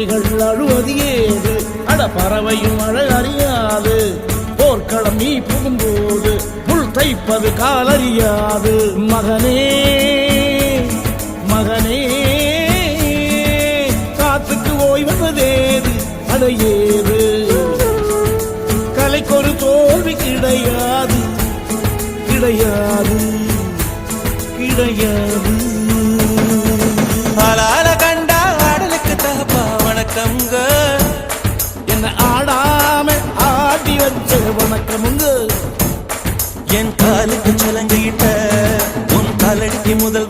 கிளிகள் அழுவது ஏது, அட பறவையும் அழகறியாது. போர்க்களம் நீ புகும்போது முள் தைப்பது காலறியாது. மகனே மகனே காத்துக்கு ஓய்வதேது, அடையேது. கலைக்கொரு தோல்வி கிடையாது கிடையாது கிடையாது. ஆளால கண்டா ஆடலுக்கு தகப்பா வணக்கம்ங்க. என்ன ஆடாம ஆடி வச்ச வணக்கமுங்க. என் காலுக்கு சலங்கிட்ட உன் காலடிக்கு முதல்